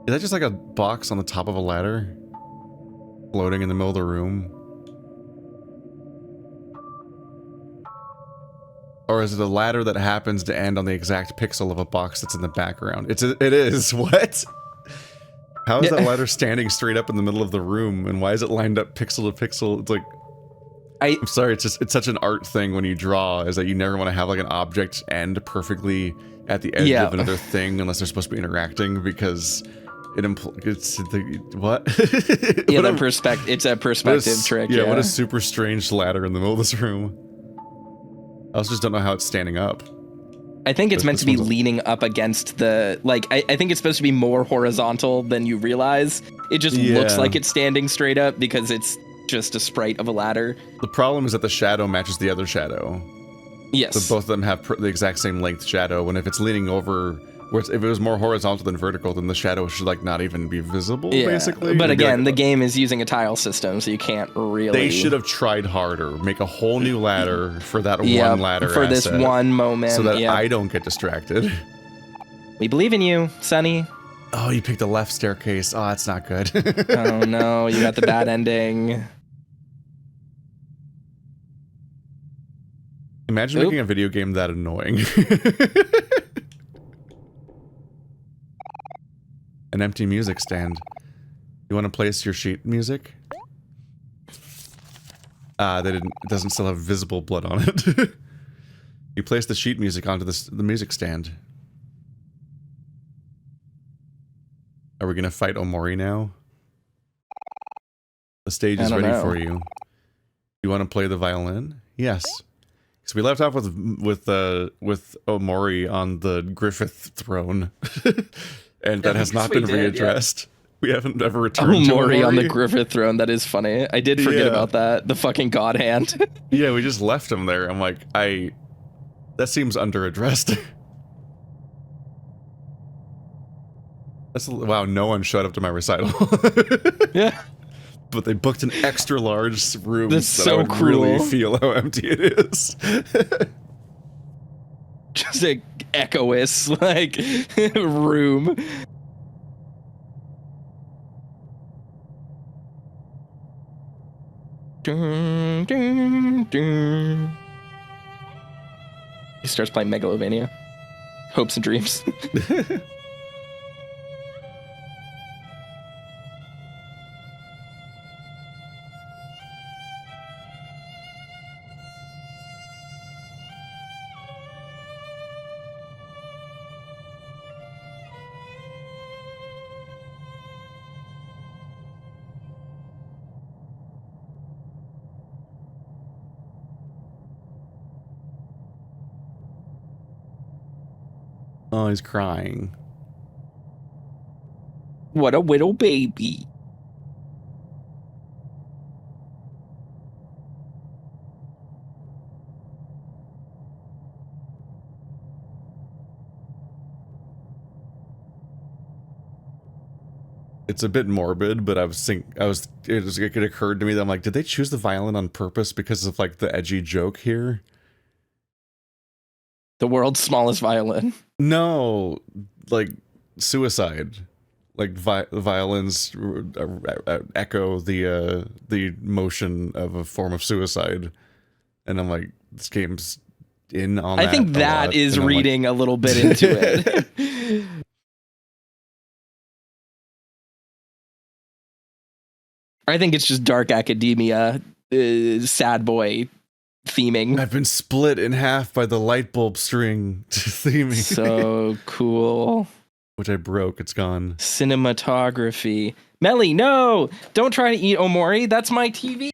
Is that just like a box on the top of a ladder? Floating in the middle of the room? Or is it a ladder that happens to end on the exact pixel of a box that's in the background? It is. What? How is that ladder standing straight up in the middle of the room, and why is it lined up pixel to pixel? It's like... I'm sorry, it's such an art thing when you draw, is that you never want to have like an object end perfectly at the edge of another thing unless they're supposed to be interacting, because it's the... What? Yeah, it's a perspective trick. Yeah, what a super strange ladder in the middle of this room. I also just don't know how it's standing up. I think it's meant to be leaning up against the, like, I think it's supposed to be more horizontal than you realize. It just looks like it's standing straight up because it's just a sprite of a ladder. The problem is that the shadow matches the other shadow. Yes. So both of them have the exact same length shadow, and if it's leaning over, if it was more horizontal than vertical, then the shadow should like not even be visible, basically. But again, the game is using a tile system, so you can't really... They should have tried harder. Make a whole new ladder for that one ladder for this one moment. So that I don't get distracted. We believe in you, Sonny. Oh, you picked the left staircase. Oh, that's not good. Oh no, you got the bad ending. Imagine making a video game that annoying. An empty music stand. You want to place your sheet music? It doesn't still have visible blood on it. You place the sheet music onto the music stand. Are we gonna fight Omori now? The stage is ready for you. You want to play the violin? Yes. So we left off with Omori on the Griffith throne, and that has not been readdressed. We haven't ever returned to Omori on the Griffith throne. That is funny. I did forget about that. The fucking god hand. Yeah, we just left him there. I'm like, that seems underaddressed. Wow, no one showed up to my recital. Yeah. But they booked an extra large room. That's so I would cruel. Really feel how empty it is. Just a echoous like room. Dun, dun, dun. He starts playing Megalovania. Hopes and dreams. Oh, he's crying. What a little baby. It's a bit morbid, but it occurred to me that I'm like, did they choose the violin on purpose because of like the edgy joke here? The world's smallest violin. No, like suicide. Like violins echo the motion of a form of suicide, and I'm like, this game's in on that. I think that is reading a little bit into it. I think it's just dark academia, sad boy theming. I've been split in half by the light bulb string theming. So cool. Which I broke. It's gone. Cinematography. Melly, no! Don't try to eat Omori. That's my TV.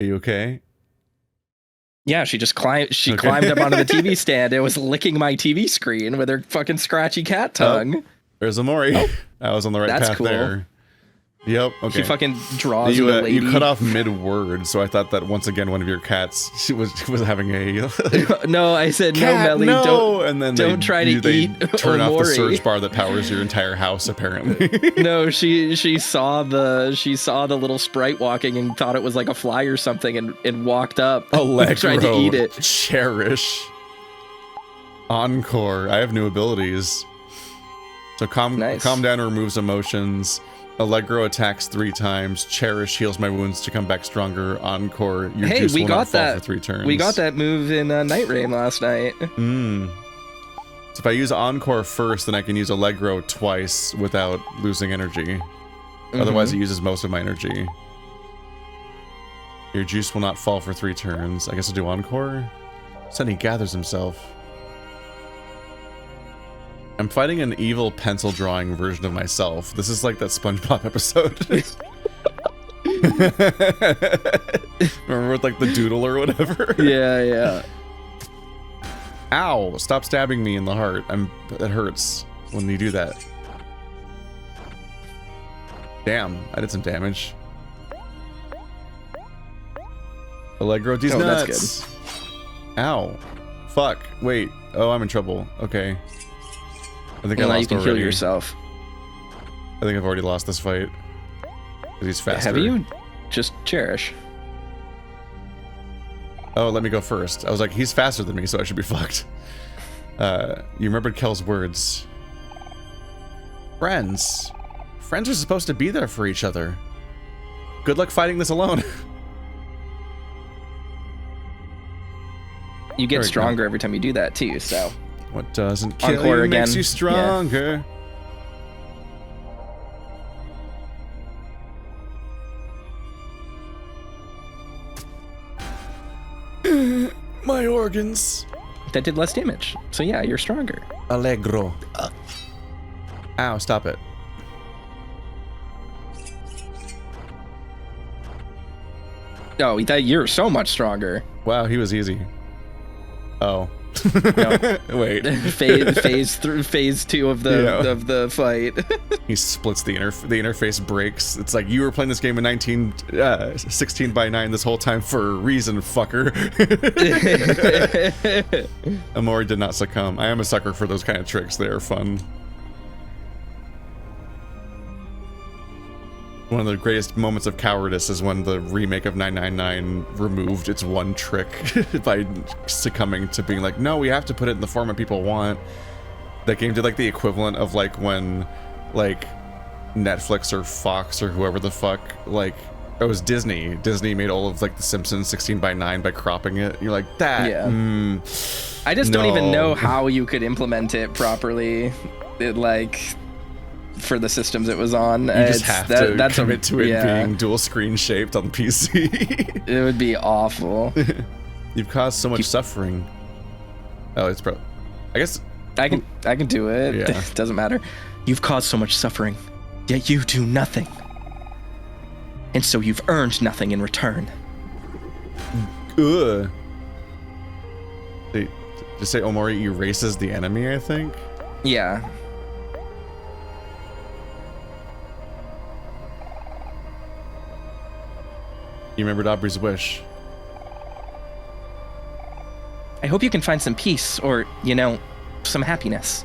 Are you okay? Yeah, she just climbed. She climbed up onto the TV stand and was licking my TV screen with her fucking scratchy cat tongue. Oh, there's Omori. Oh, I was on the right path there. Yep. Okay. She fucking draws the lady. You cut off mid-word, so I thought that once again one of your cats was having a. No, I said cat, no, Melly. No, and then don't try to eat turn Omori. off the search bar that powers your entire house. Apparently. No, she saw the little sprite walking and thought it was like a fly or something, and walked up. Allegro, tried to eat it. Cherish. Encore. I have new abilities. So calm down removes emotions. Allegro attacks 3 times. Cherish heals my wounds to come back stronger. Encore, your juice will not fall for 3 turns. We got that move in Night Rain last night. So if I use Encore first, then I can use Allegro twice without losing energy. Otherwise, it uses most of my energy. Your juice will not fall for 3 turns. I guess I'll do Encore. Then he gathers himself. I'm fighting an evil pencil drawing version of myself. This is like that SpongeBob episode. Remember with like the doodle or whatever? Yeah. Ow! Stop stabbing me in the heart. That hurts when you do that. Damn, I did some damage. Allegro, these nuts. That's good. Ow. Fuck. Wait. Oh, I'm in trouble. Okay. I think I lost you can already. Heal yourself. I think I've already lost this fight. Because he's faster. Have you? Just Cherish. Oh, let me go first. I was like, he's faster than me, so I should be fucked. You remembered Kel's words. Friends. Friends are supposed to be there for each other. Good luck fighting this alone. You get stronger every time you do that, too, so... What doesn't kill Encore you again. makes you stronger. Yeah. My organs. That did less damage. So yeah, you're stronger. Allegro. Ow, stop it. Oh, you're so much stronger. Wow, he was easy. Oh. No. Wait. phase 2 of the fight. He splits the interface breaks. It's like you were playing this game in 16 by 9 this whole time for a reason, fucker. Omori did not succumb. I am a sucker for those kind of tricks. They are fun. One of the greatest moments of cowardice is when the remake of 999 removed its one trick by succumbing to being like, no, we have to put it in the format people want. That game did like the equivalent of like when like Netflix or Fox or whoever the fuck, like it was Disney made all of like the Simpsons 16 by 9 by cropping it. You're like, that I just don't even know how you could implement it properly. For the systems it was on. You just have to commit to it being dual screen shaped on the PC. It would be awful. You've caused so much suffering. Oh, it's I guess I can do it. Yeah. Doesn't matter. You've caused so much suffering, yet you do nothing. And so you've earned nothing in return. Ugh. Just say Omori erases the enemy, I think? Yeah. You remembered Aubrey's wish. I hope you can find some peace or, some happiness.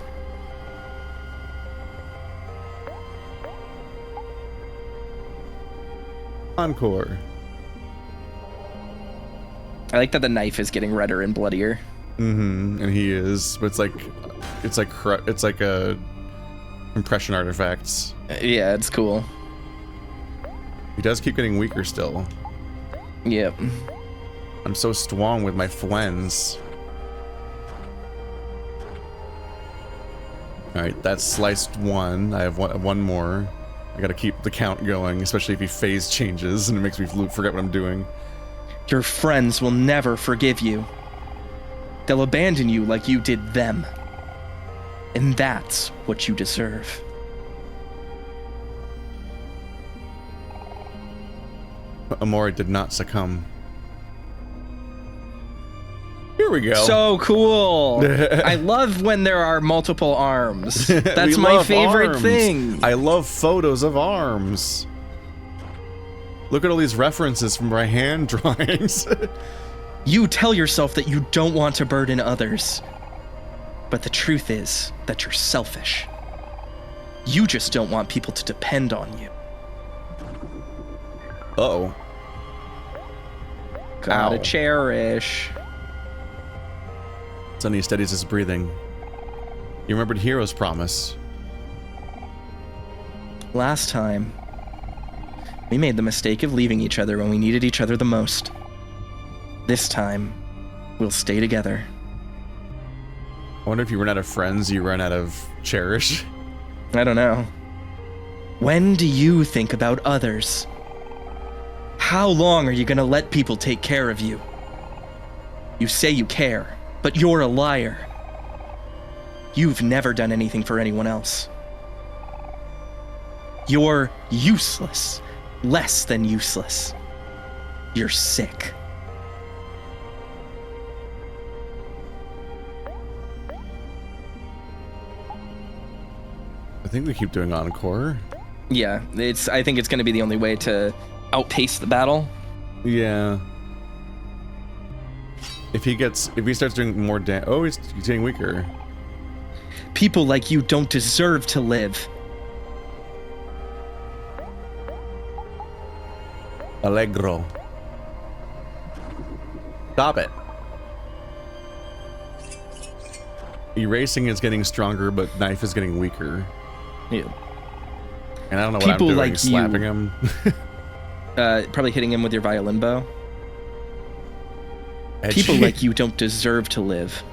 Encore. I like that the knife is getting redder and bloodier. And he is, but it's like a impression artifacts. Yeah, it's cool. He does keep getting weaker still. Yep. I'm so strong with my friends. Alright, that's sliced 1. I have one more. I gotta keep the count going, especially if he phase changes and it makes me forget what I'm doing. Your friends will never forgive you. They'll abandon you like you did them. And that's what you deserve. Omori did not succumb. Here we go. So cool. I love when there are multiple arms. That's my favorite thing. I love photos of arms. Look at all these references from my hand drawings. You tell yourself that you don't want to burden others. But the truth is that you're selfish. You just don't want people to depend on you. Uh-oh. Gotta cherish. Sonny steadies his breathing. You remembered Hero's promise. Last time, we made the mistake of leaving each other when we needed each other the most. This time, we'll stay together. I wonder if you run out of friends, you run out of cherish. I don't know. When do you think about others? How long are you gonna let people take care of you? You say you care, but you're a liar. You've never done anything for anyone else. You're useless. Less than useless. You're sick. I think we keep doing encore. Yeah, I think it's gonna be the only way to outpace the battle. Yeah. If he starts doing more damage, oh, he's getting weaker. People like you don't deserve to live. Allegro. Stop it. Erasing is getting stronger, but knife is getting weaker. Yeah. And I don't know what People I'm doing, like slapping you. him. Probably hitting him with your violin bow. Edgy. People like you don't deserve to live.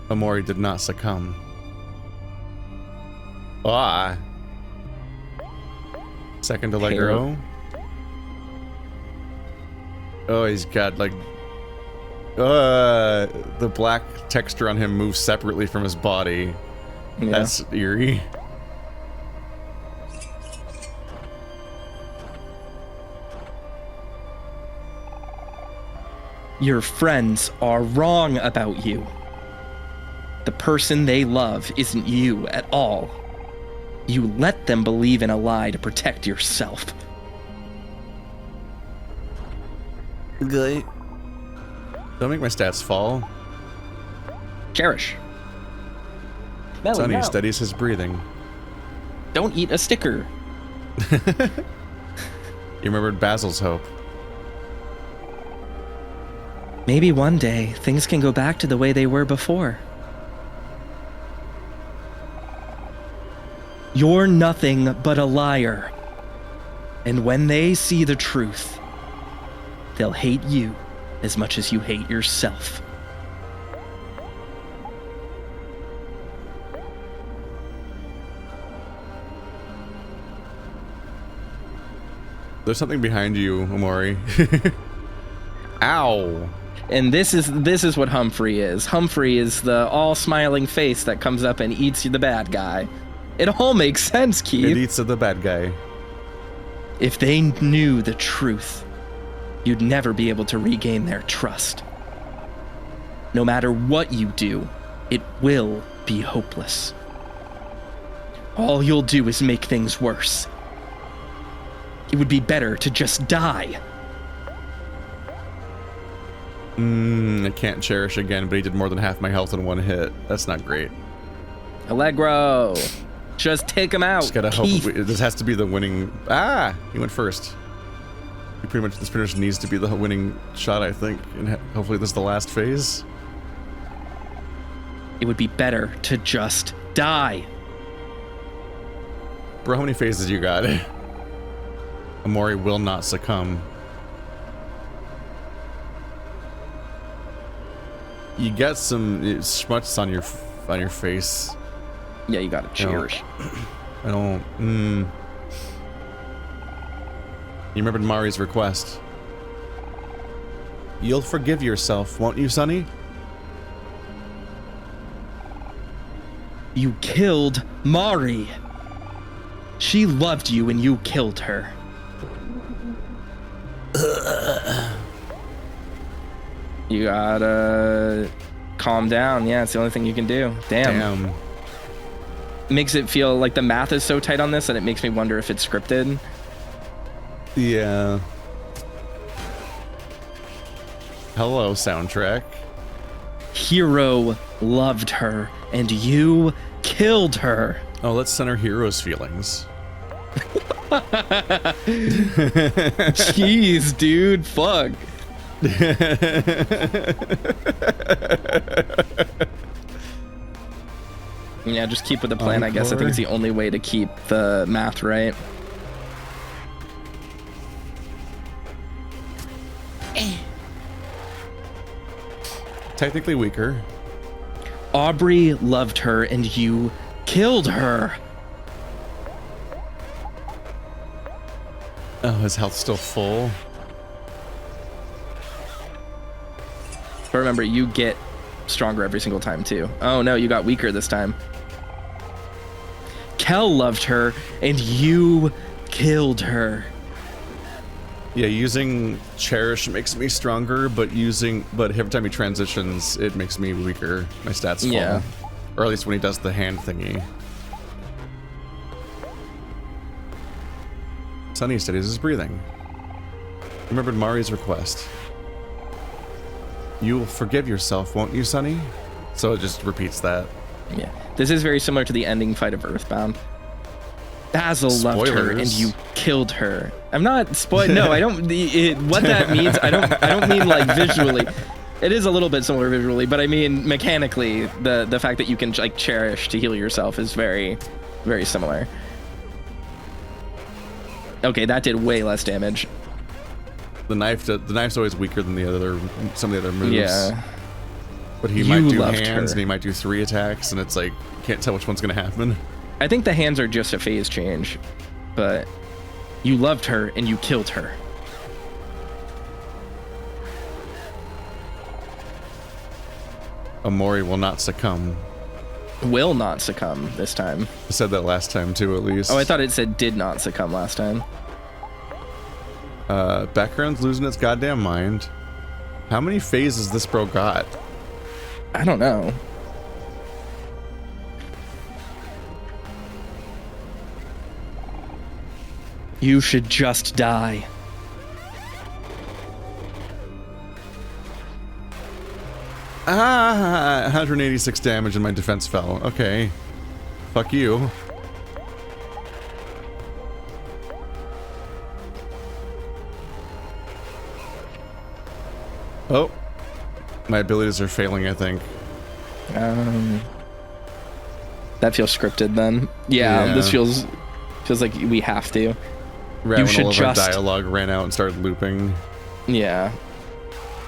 Omori did not succumb. Ah. Second Allegro. Oh, he's got like the black texture on him moves separately from his body. Yeah. That's eerie. Your friends are wrong about you. The person they love isn't you at all. You let them believe in a lie to protect yourself. Good. Don't make my stats fall. Cherish. Sonny steadies his breathing. Don't eat a sticker. You remembered Basil's hope. Maybe one day things can go back to the way they were before. You're nothing but a liar. And when they see the truth, they'll hate you as much as you hate yourself. There's something behind you, Omori. Ow. And this is what Humphrey is. Humphrey is the all-smiling face that comes up and eats the bad guy. It all makes sense, Keith. It eats the bad guy. If they knew the truth, you'd never be able to regain their trust. No matter what you do, it will be hopeless. All you'll do is make things worse. It would be better to just die. I can't cherish again, but he did more than half my health in one hit. That's not great. Allegro. Just take him out. Just gotta hope this has to be the winning. Ah, he went first. This pretty much needs to be the winning shot, I think, and hopefully this is the last phase. It would be better to just die. Bro, how many phases you got? Omori will not succumb. You got some schmutz on your face. Yeah, you gotta cherish. I don't. You remembered Mari's request. You'll forgive yourself, won't you, Sonny? You killed Mari. She loved you and you killed her. You gotta calm down. Yeah, it's the only thing you can do. Damn. Makes it feel like the math is so tight on this that it makes me wonder if it's scripted. Yeah. Hello, soundtrack. Hero loved her, and you killed her. Oh, let's center Hero's feelings. Jeez, dude. Fuck. Yeah, just keep with the plan, I guess. I think it's the only way to keep the math right. Technically weaker. Aubrey loved her and you killed her. Oh, his health's still full. But remember, you get stronger every single time too. Oh no, you got weaker this time. Kel loved her and you killed her. Yeah, using Cherish makes me stronger, but every time he transitions, it makes me weaker. My stats fall. Yeah. Or at least when he does the hand thingy. Sunny steadies his breathing. Remembered Mari's request. You will forgive yourself, won't you, Sunny? So it just repeats that. Yeah. This is very similar to the ending fight of Earthbound. Basil loved her and you killed her. I'm not spoiling. No, I don't. What that means, I don't mean like visually. It is a little bit similar visually, but I mean mechanically. The fact that you can like cherish to heal yourself is very, very similar. Okay, that did way less damage. The knife's always weaker than some of the other moves. Yeah. But he might do hands and he might do 3 attacks, and it's like you can't tell which one's gonna happen. I think the hands are just a phase change, but you loved her and you killed her. Omori will not succumb. Will not succumb this time. I said that last time too, at least. Oh, I thought it said did not succumb last time. Background's losing its goddamn mind. How many phases this bro got? I don't know. You should just die. Ah, 186 damage and my defense fell. Okay. Fuck you. Oh. My abilities are failing, I think. That feels scripted then. Yeah. This feels like we have to. Right, when all of our dialogue ran out and started looping. Yeah.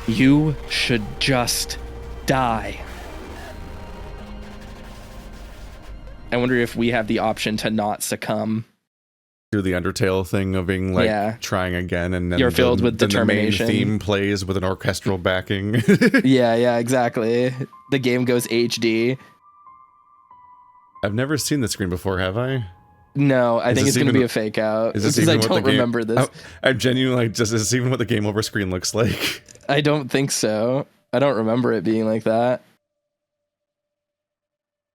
You should just die. I wonder if we have the option to not succumb. Do the Undertale thing of being like trying again, and then you're filled with determination. The main theme plays with an orchestral backing. Yeah, exactly. The game goes HD. I've never seen this screen before, have I? No, I think it's going to be a fake out because I don't remember this. I'm genuinely like, is this even what the game over screen looks like? I don't think so. I don't remember it being like that.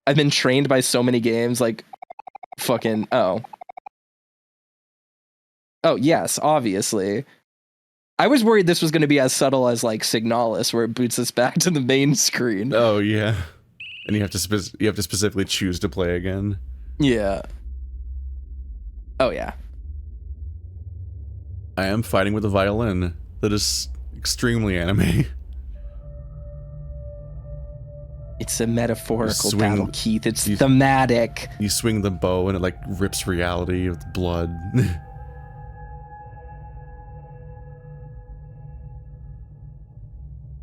I've been trained by so many games, like fucking, oh, yes, obviously. I was worried this was going to be as subtle as like Signalis, where it boots us back to the main screen. Oh yeah, and you have to specifically choose to play again. Yeah. Oh yeah. I am fighting with a violin. That is extremely anime. It's a metaphorical battle, Keith. It's thematic. You swing the bow and it like rips reality with blood.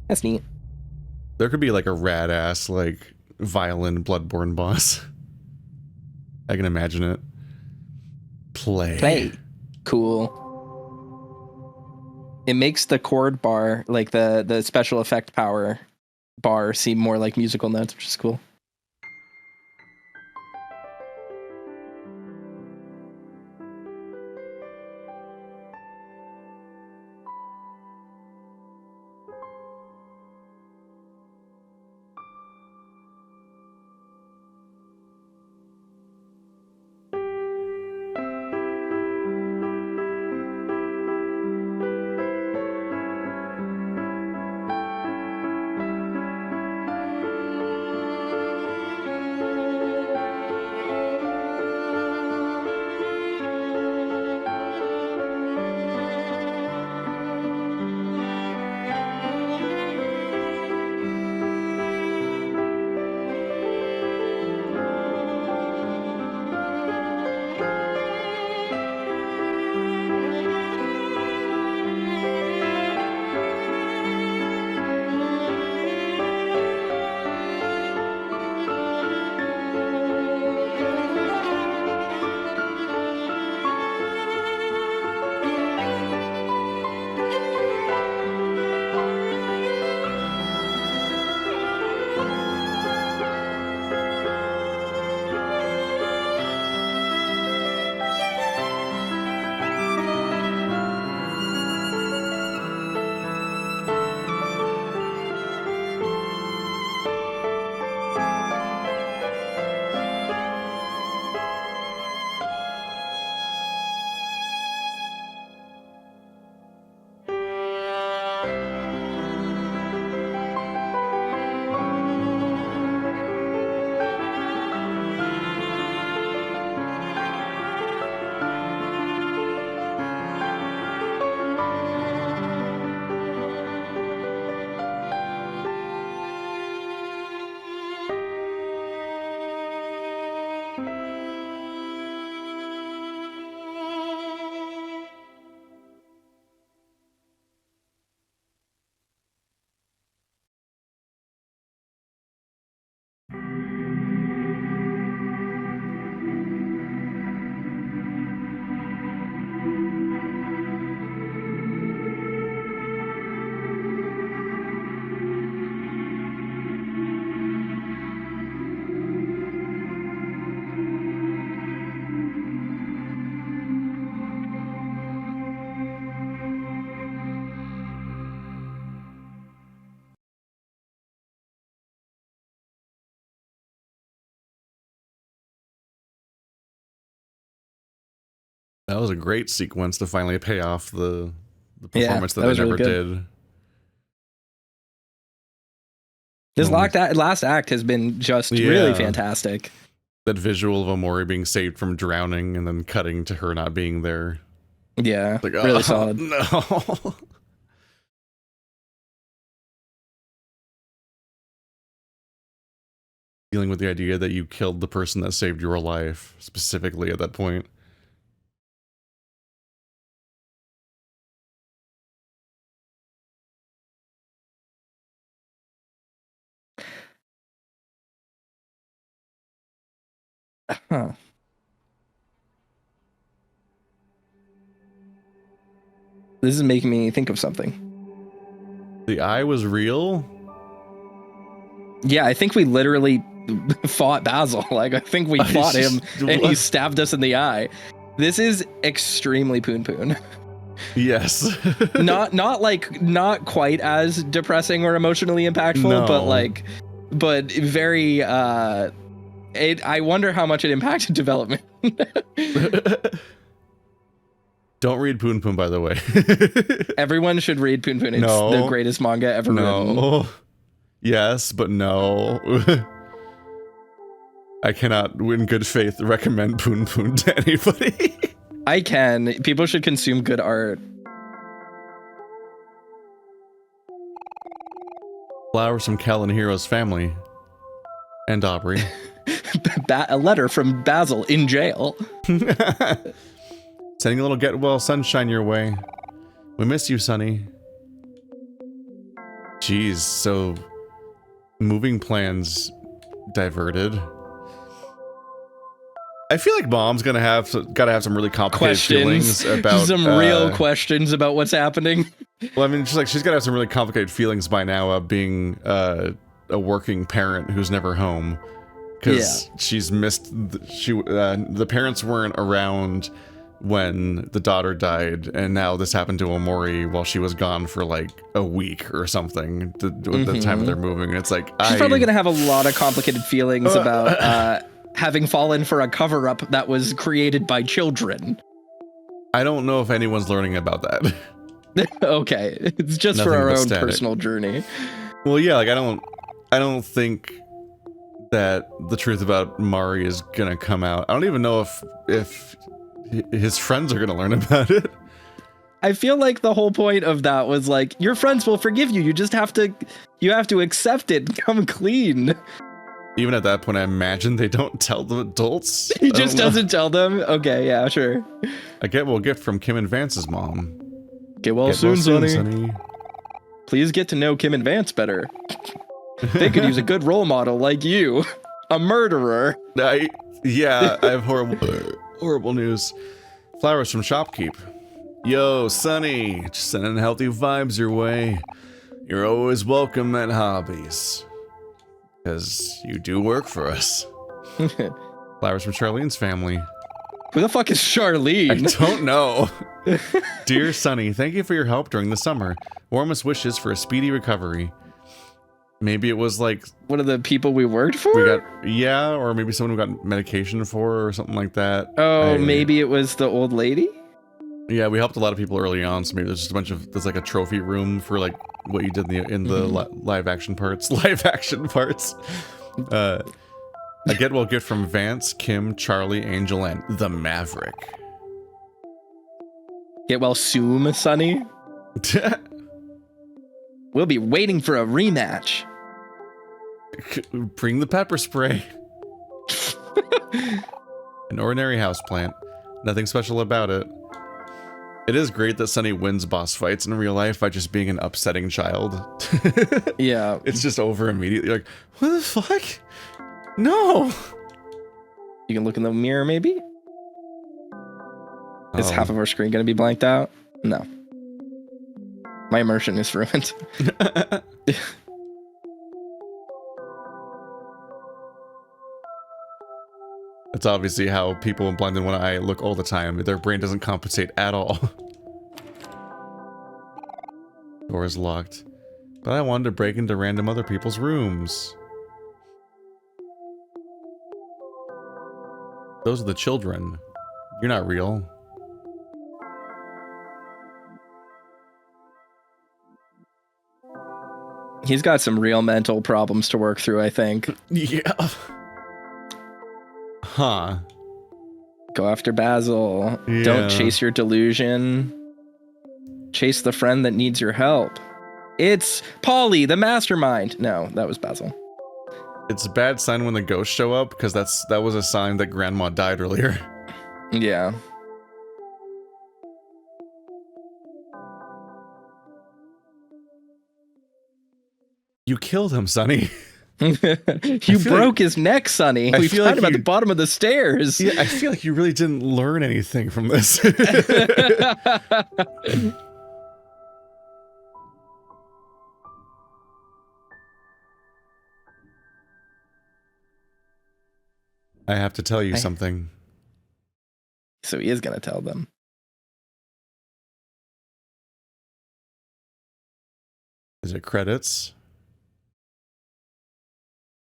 That's neat. There could be like a rad ass like violin Bloodborne boss. I can imagine it. Play. Cool. It makes the chord bar, like the special effect power bar, seem more like musical notes, which is cool. That was a great sequence to finally pay off the performance that was they never really good. did. This last act has been just really fantastic. That visual of Omori being saved from drowning and then cutting to her not being there. Yeah, Like, really solid. No. Dealing with the idea that you killed the person that saved your life, specifically at that point. Huh. This is making me think of something. The eye was real? Yeah, I think we literally fought Basil. Like, I think we fought him and he stabbed us in the eye. This is extremely Poon Poon. Yes. not quite as depressing or emotionally impactful, No. but very I wonder how much it impacted development. Don't read Poon Poon, by the way. Everyone should read Poon Poon. It's the greatest manga ever written. Yes, but no. I cannot, in good faith, recommend Poon Poon to anybody. I can. People should consume good art. Flowers from Cal and Hero's family. And Aubrey. A letter from Basil in jail. Sending a little get well sunshine your way. We miss you, Sonny. Jeez, so moving plans diverted. I feel like Mom's gotta have some really complicated feelings about some real questions about what's happening. Well, I mean, she's gotta have some really complicated feelings by now of being a working parent who's never home, because she's missed. The parents weren't around when the daughter died, and now this happened to Omori while she was gone for like a week or something. The time that they're moving, and it's like she's probably gonna have a lot of complicated feelings about having fallen for a cover-up that was created by children. I don't know if anyone's learning about that. Okay, it's just Nothing for our own static. personal journey. Well, yeah, like I don't think that the truth about Mari is gonna come out. I don't even know if his friends are gonna learn about it. I feel like the whole point of that was like, your friends will forgive you. You just have to accept it and come clean. Even at that point, I imagine they don't tell the adults. He just doesn't tell them? Okay, yeah, sure. A gift from Kim and Vance's mom. Get well soon, Sonny. Please get to know Kim and Vance better. They could use a good role model like you. A murderer. I have horrible news. Flowers from Shopkeep. Yo, Sonny, just sending healthy vibes your way. You're always welcome at Hobbies. Because you do work for us. Flowers from Charlene's family. Who the fuck is Charlene? I don't know. Dear Sonny, thank you for your help during the summer. Warmest wishes for a speedy recovery. Maybe it was like one of the people we worked for? Or maybe someone who got medication for or something like that. Oh, maybe it was the old lady? Yeah, we helped a lot of people early on, so maybe there's just there's like a trophy room for like what you did in the live action parts. A get well gift from Vance, Kim, Charlie, Angel, and the Maverick. Get well soon, Sonny. We'll be waiting for a rematch. Bring the pepper spray. An ordinary houseplant. Nothing special about it. It is great that Sonny wins boss fights in real life by just being an upsetting child. Yeah. It's just over immediately. Like, what the fuck? No! You can look in the mirror, maybe? Is half of our screen going to be blanked out? No. My immersion is ruined. That's obviously how people in blind in one eye look all the time. Their brain doesn't compensate at all. Door is locked. But I wanted to break into random other people's rooms. Those are the children. You're not real. He's got some real mental problems to work through, I think. Yeah. Huh. Go after Basil. Yeah. Don't chase your delusion. Chase the friend that needs your help. It's Polly, the mastermind. No, that was Basil. It's a bad sign when the ghosts show up, because that was a sign that Grandma died earlier. Yeah. You killed him, Sonny. You broke his neck, Sonny. We found him at the bottom of the stairs. Yeah, I feel like you really didn't learn anything from this. I have to tell you something. So he is going to tell them. Is it credits?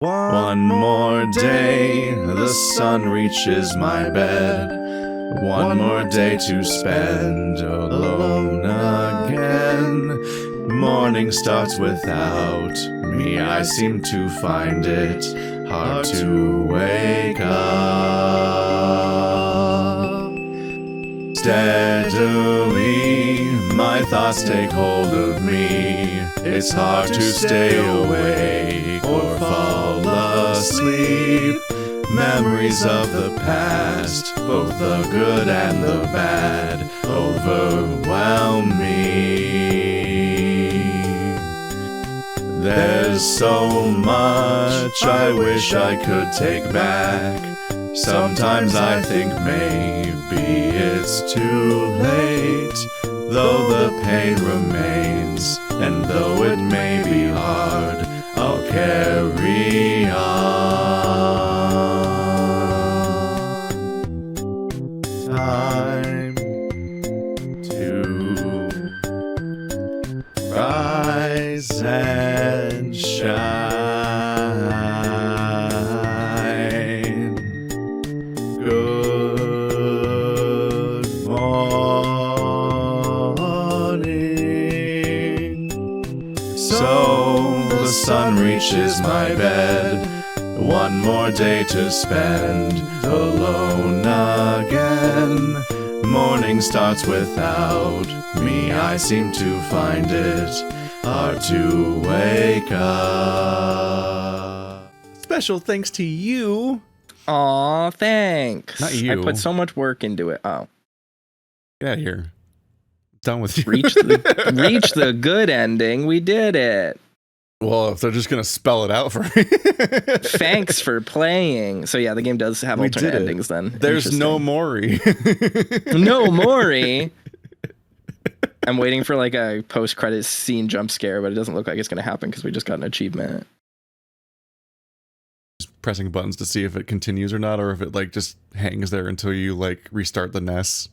One more day, the sun reaches my bed. One more day to spend alone again. Morning starts without me, I seem to find it hard to wake up. Steadily, my thoughts take hold of me. It's hard to stay awake or fall asleep. Memories of the past, both the good and the bad, overwhelm me. There's so much I wish I could take back. Sometimes I think maybe it's too late. Though the pain remains, and though it may be hard, I'll carry on. Time to rise and shine. Good morning. So the sun reaches my bed. One more day to spend alone again. Morning starts without me. I seem to find it hard to wake up. Special thanks to you. Aw, thanks. Not you. I put so much work into it. Oh. Get out of here. Done with you. Reach the good ending. We did it. Well, if they're just going to spell it out for me. Thanks for playing. So yeah, the game does have alternate endings then. There's no Omori. No Omori. I'm waiting for like a post-credit scene jump scare, but it doesn't look like it's going to happen because we just got an achievement. Just pressing buttons to see if it continues or not, or if it like just hangs there until you like restart the NES.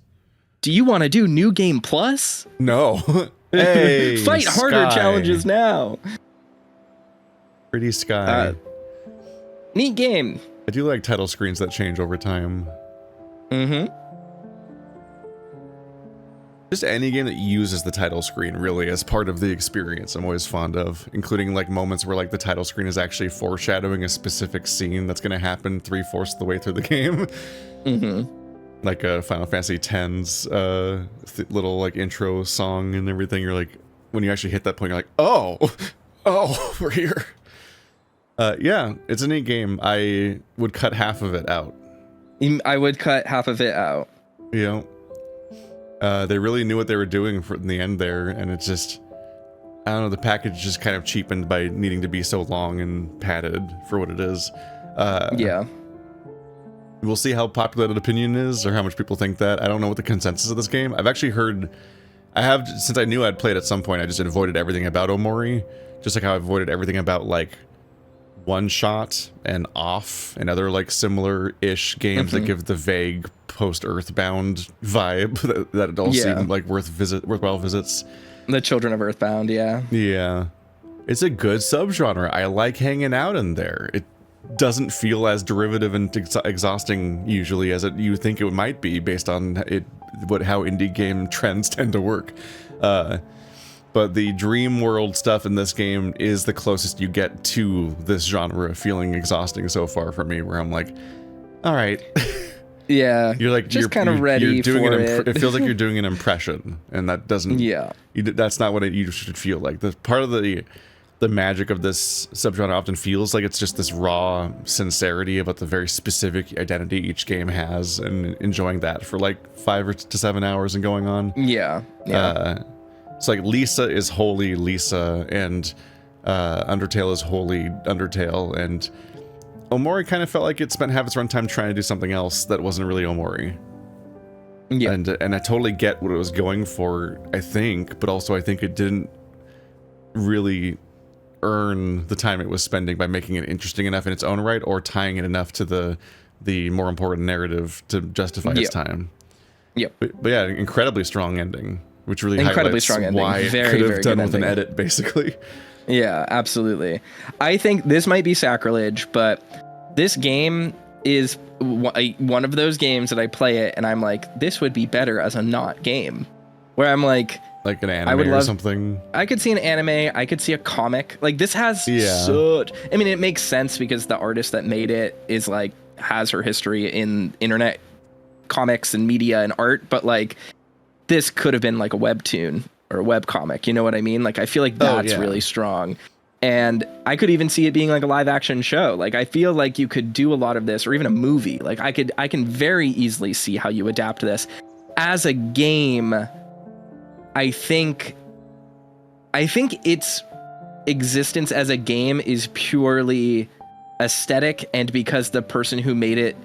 Do you want to do New Game Plus? No. Hey, Fight harder Sky. challenges now. Pretty Sky. Neat game. I do like title screens that change over time. Mm-hmm. Just any game that uses the title screen really as part of the experience I'm always fond of, including like moments where like the title screen is actually foreshadowing a specific scene that's going to happen 3/4 of the way through the game. Mm-hmm. Like Final Fantasy X's little like intro song and everything. You're like, when you actually hit that point, you're like, oh, we're here. Yeah, it's a neat game. I would cut half of it out. I would cut half of it out. You know, they really knew what they were doing in the end there, and it's just, I don't know, the package just kind of cheapened by needing to be so long and padded for what it is. Yeah. We'll see how popular that opinion is, or how much people think that. I don't know what the consensus of this game. I've actually heard, since I knew I'd played at some point, I just avoided everything about Omori, just like how I avoided everything about like One Shot and Off and other like similar-ish games that give the vague post-Earthbound vibe that all seem like worthwhile visits. The Children of Earthbound, yeah. Yeah. It's a good subgenre. I like hanging out in there. It doesn't feel as derivative and exhausting usually as you think it might be based on how indie game trends tend to work. But the dream world stuff in this game is the closest you get to this genre, feeling exhausting so far for me, where I'm like, all right. Yeah. You're like, just kind of ready you're doing for it. It feels like you're doing an impression, and that doesn't, that's not what you should feel like. The part of the magic of this subgenre often feels like it's just this raw sincerity about the very specific identity each game has, and enjoying that for like 5 to 7 hours and going on. Yeah. It's like Lisa is wholly Lisa, and Undertale is wholly Undertale, and Omori kind of felt like it spent half its runtime trying to do something else that wasn't really Omori. Yeah. And I totally get what it was going for, I think, but also I think it didn't really earn the time it was spending by making it interesting enough in its own right, or tying it enough to the more important narrative to justify its time. Yep. But yeah, incredibly strong ending, which really incredibly highlights strong ending. why it Very, could very have done good with an ending. edit, basically. Yeah, absolutely. I think this might be sacrilege, but this game is one of those games that I play it and I'm like, this would be better as a not game. Where I'm like an anime or something. I could see an anime, I could see a comic. Like, this has such... I mean, it makes sense because the artist that made it is like, has her history in internet comics and media and art, but like, this could have been like a webtoon or a webcomic, you know what I mean? Like, I feel like that's really strong. And I could even see it being like a live action show. Like, I feel like you could do a lot of this, or even a movie. Like, I can very easily see how you adapt this. As a game, I think its existence as a game is purely aesthetic, and because the person who made it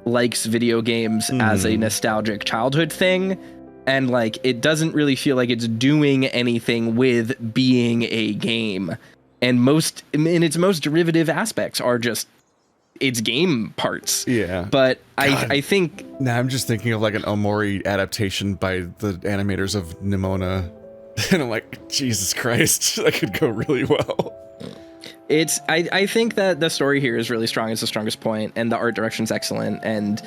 likes video games as a nostalgic childhood thing, and like, it doesn't really feel like it's doing anything with being a game. And in its most derivative aspects are just its game parts. Yeah. But I think... Now I'm just thinking of like an Omori adaptation by the animators of Nimona. And I'm like, Jesus Christ, that could go really well. I think that the story here is really strong. It's the strongest point, and the art direction's excellent, and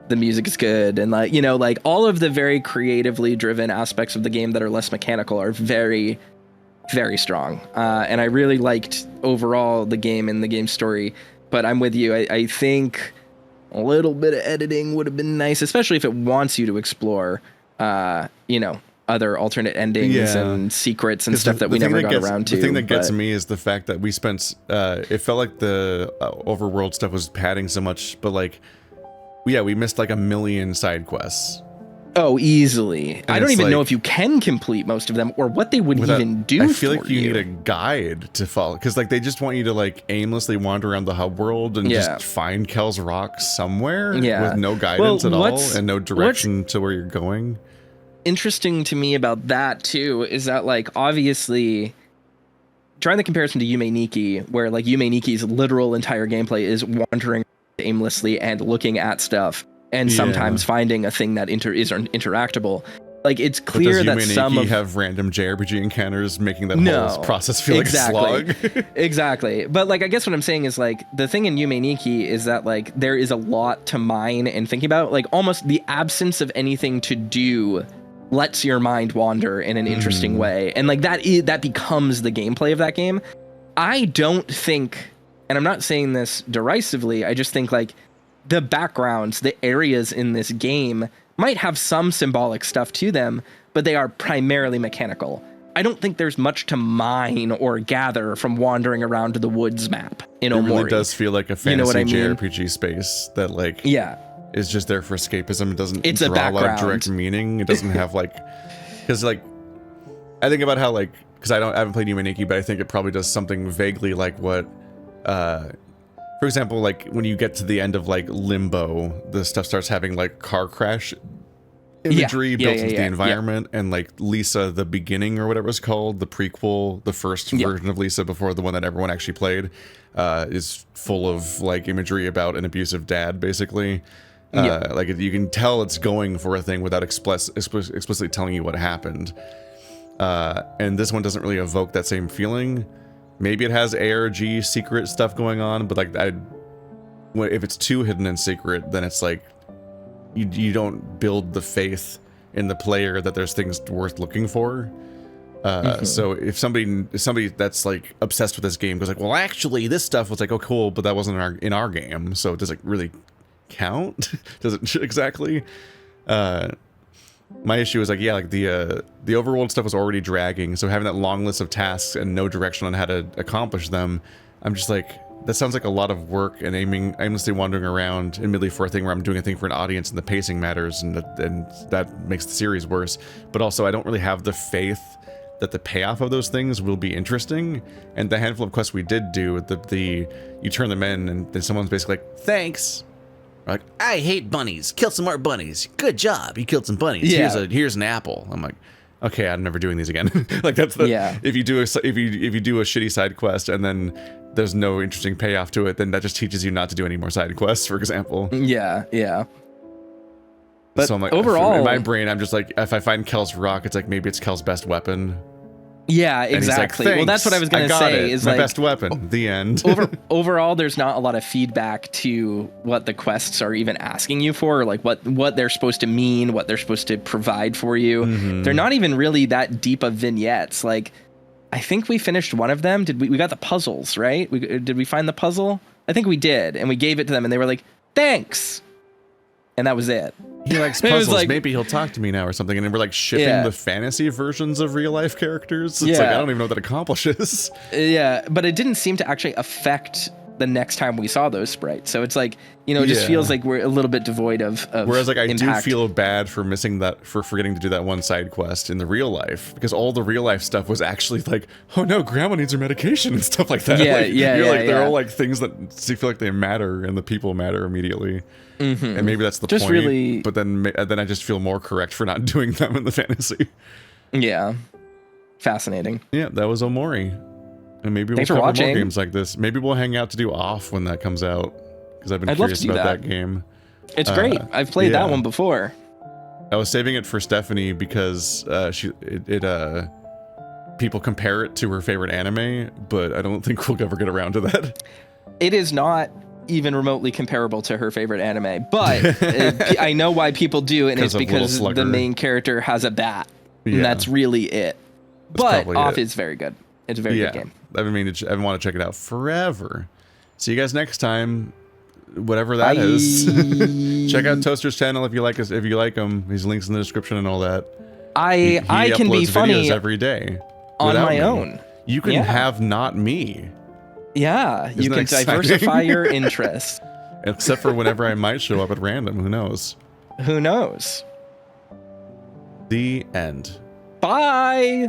the music is good, and like, you know, like all of the very creatively driven aspects of the game that are less mechanical are very, very strong. And I really liked overall the game and the game story, but I'm with you. I think a little bit of editing would have been nice, especially if it wants you to explore, you know, other alternate endings and secrets and stuff that we never got around to. The thing that gets me is the fact that we spent, it felt like the overworld stuff was padding so much, but like, we missed like 1 million side quests. Oh, easily. And I don't even like, know if you can complete most of them, or what they would even do. I feel like you need a guide to follow, because like they just want you to like aimlessly wander around the hub world and just find Kel's Rock somewhere with no guidance at all and no direction to where you're going. Interesting to me about that too is that, like, obviously trying the comparison to Yume Nikki, where like Yume Nikki's literal entire gameplay is wandering aimlessly and looking at stuff and sometimes finding a thing that is interactable. Like, it's clear that some have random JRPG encounters, making that whole process feel like a slog. Exactly. But like, I guess what I'm saying is like, the thing in Yume Nikki is that like there is a lot to mine and think about. Like, almost the absence of anything to do lets your mind wander in an interesting way, and like that becomes the gameplay of that game. I don't think, and I'm not saying this derisively, I just think like the backgrounds, the areas in this game might have some symbolic stuff to them, but they are primarily mechanical. I don't think there's much to mine or gather from wandering around the woods map in Omori. It really does feel like a fantasy JRPG space that like is just there for escapism. It doesn't draw a lot of direct meaning. It doesn't have like, because like, I think about how like, because I haven't played Yume Nikki, but I think it probably does something vaguely like what, for example, like when you get to the end of like Limbo, the stuff starts having like car crash imagery built into the environment, and like Lisa, the beginning or whatever it was called, the prequel, the first version of Lisa before the one that everyone actually played, is full of like imagery about an abusive dad, basically. Like you can tell it's going for a thing without explicitly telling you what happened. And this one doesn't really evoke that same feeling. Maybe it has ARG secret stuff going on, but like if it's too hidden and secret, then it's like you don't build the faith in the player that there's things worth looking for. So if somebody that's like obsessed with this game goes like, well, actually, this stuff was like, oh, cool, but that wasn't in our game, so does it really count? Does it exactly? My issue is like, yeah, like the overworld stuff was already dragging, so having that long list of tasks and no direction on how to accomplish them, I'm just like, that sounds like a lot of work and aimlessly wandering around, admittedly for a thing where I'm doing a thing for an audience and the pacing matters, and that makes the series worse. But also, I don't really have the faith that the payoff of those things will be interesting. And the handful of quests we did do, you turn them in, and then someone's basically like, thanks. Like, I hate bunnies. Kill some more bunnies. Good job. You killed some bunnies. Yeah. Here's an apple. I'm like, okay, I'm never doing these again. Like that's the if you do a shitty side quest and then there's no interesting payoff to it, then that just teaches you not to do any more side quests, for example. Yeah. But so I'm like, overall, in my brain, I'm just like, if I find Kel's rock, it's like maybe it's Kel's best weapon. Yeah, exactly. Like, well, that's what I was gonna say. Is my like best weapon. The end. Overall, there's not a lot of feedback to what the quests are even asking you for, or like what they're supposed to mean, what they're supposed to provide for you. They're not even really that deep of vignettes. Like, I think we finished one of them. Did we got the puzzles, right? Did we find the puzzle? I think we did, and we gave it to them, and they were like, "Thanks," and that was it. He likes puzzles. Like, maybe he'll talk to me now or something. And then we're like shipping the fantasy versions of real life characters. It's like, I don't even know what that accomplishes. Yeah, but it didn't seem to actually affect the next time we saw those sprites. So it's like, it just feels like we're a little bit devoid of whereas like I impact. do feel bad for missing that, for forgetting to do that one side quest in the real life, because all the real life stuff was actually like, oh no, grandma needs her medication and stuff like that. They're all like things that feel like they matter and the people matter immediately. And maybe that's the just point. Really, but then I just feel more correct for not doing them in the fantasy. Yeah. Fascinating. Yeah, that was Omori. And maybe we'll cover more games like this. Maybe we'll hang out to do Off when that comes out, because I've been curious about that game. It's great. I've played that one before. I was saving it for Stephanie because people compare it to her favorite anime, but I don't think we'll ever get around to that. It is not even remotely comparable to her favorite anime, but I know why people do, and it's because the main character has a bat, and that's really it. But Off is very good. It's a very good game. I've been wanting to check it out forever. See you guys next time, whatever that is. Check out Toaster's channel if you like us. If you like him, his links in the description and all that. I can be funny every day on my own. You can have not me. Yeah, you can diversify your interests. Except for whenever I might show up at random. Who knows? Who knows? The end. Bye.